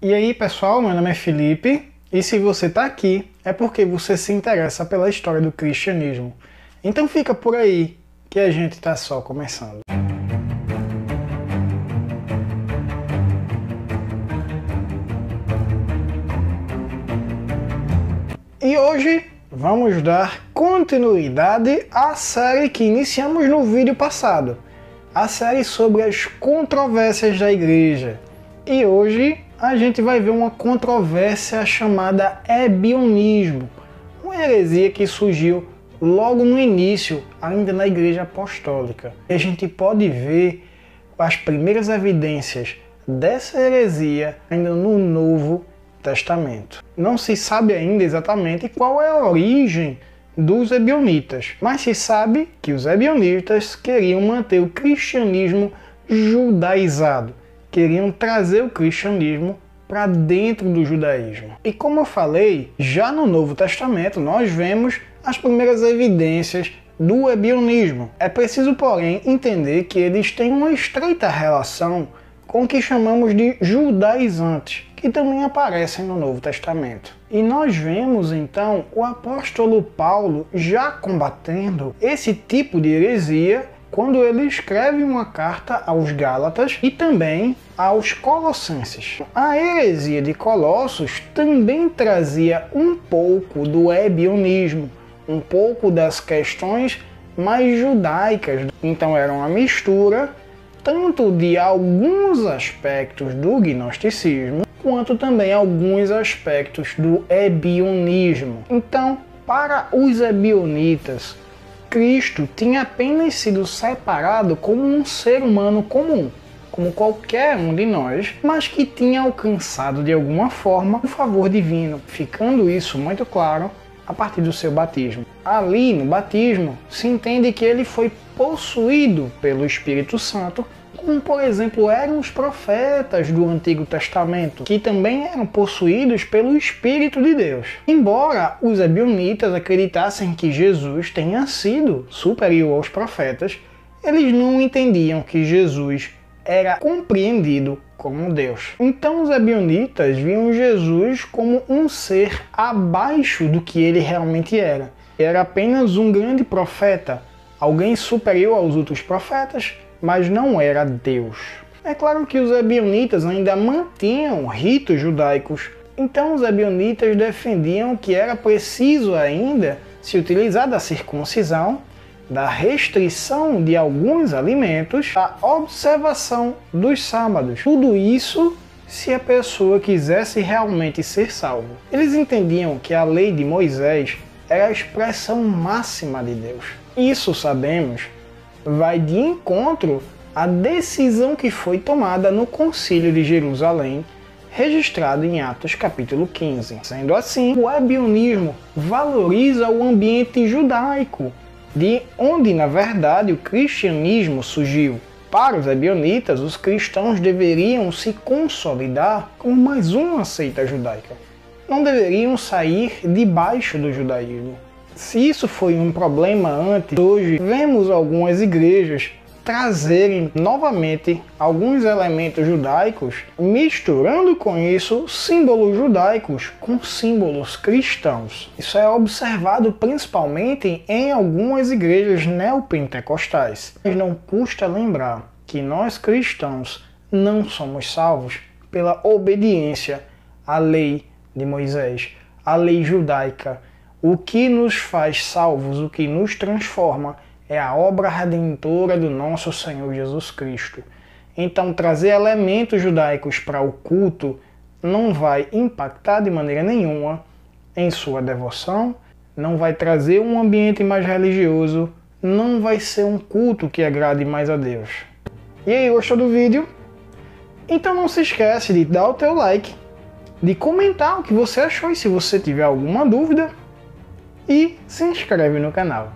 E aí pessoal, meu nome é Felipe e se você está aqui é porque você se interessa pela história do cristianismo. Então fica por aí que a gente está só começando. E hoje vamos dar continuidade à série que iniciamos no vídeo passado, a série sobre as controvérsias da igreja. E hoje a gente vai ver uma controvérsia chamada ebionismo, uma heresia que surgiu logo no início, ainda na igreja apostólica. E a gente pode ver as primeiras evidências dessa heresia ainda no Novo Testamento. Não se sabe ainda exatamente qual é a origem dos ebionitas, mas se sabe que os ebionitas queriam manter o cristianismo judaizado, queriam trazer o cristianismo para dentro do judaísmo. E como eu falei, já no Novo Testamento nós vemos as primeiras evidências do ebionismo. É preciso, porém, entender que eles têm uma estreita relação com o que chamamos de judaizantes, que também aparecem no Novo Testamento. E nós vemos então o apóstolo Paulo já combatendo esse tipo de heresia quando ele escreve uma carta aos Gálatas e também aos Colossenses. A heresia de Colossos também trazia um pouco do ebionismo, um pouco das questões mais judaicas. Então era uma mistura tanto de alguns aspectos do gnosticismo, quanto também alguns aspectos do ebionismo. Então, para os ebionitas, Cristo tinha apenas sido separado como um ser humano comum, como qualquer um de nós, mas que tinha alcançado de alguma forma o favor divino, ficando isso muito claro a partir do seu batismo. Ali no batismo se entende que ele foi possuído pelo Espírito Santo, como por exemplo eram os profetas do Antigo Testamento, que também eram possuídos pelo Espírito de Deus. Embora os ebionitas acreditassem que Jesus tenha sido superior aos profetas, eles não entendiam que Jesus era compreendido como Deus. Então os ebionitas viam Jesus como um ser abaixo do que ele realmente era. Era apenas um grande profeta, alguém superior aos outros profetas, mas não era Deus. É claro que os ebionitas ainda mantinham ritos judaicos, então os ebionitas defendiam que era preciso ainda se utilizar da circuncisão, da restrição de alguns alimentos, da observação dos sábados. Tudo isso se a pessoa quisesse realmente ser salvo. Eles entendiam que a lei de Moisés era a expressão máxima de Deus. Isso, sabemos, vai de encontro à decisão que foi tomada no Concílio de Jerusalém, registrado em Atos capítulo 15. Sendo assim, o ebionismo valoriza o ambiente judaico, de onde, na verdade, o cristianismo surgiu. Para os ebionitas, os cristãos deveriam se consolidar como mais uma seita judaica. Não deveriam sair debaixo do judaísmo. Se isso foi um problema antes, hoje vemos algumas igrejas trazerem novamente alguns elementos judaicos, misturando com isso símbolos judaicos com símbolos cristãos. Isso é observado principalmente em algumas igrejas neopentecostais. Mas não custa lembrar que nós cristãos não somos salvos pela obediência à lei de Moisés, à lei judaica. O que nos faz salvos, o que nos transforma, é a obra redentora do nosso Senhor Jesus Cristo. Então, trazer elementos judaicos para o culto não vai impactar de maneira nenhuma em sua devoção, não vai trazer um ambiente mais religioso, não vai ser um culto que agrade mais a Deus. E aí, gostou do vídeo? Então não se esquece de dar o teu like, de comentar o que você achou e se você tiver alguma dúvida, e se inscreve no canal.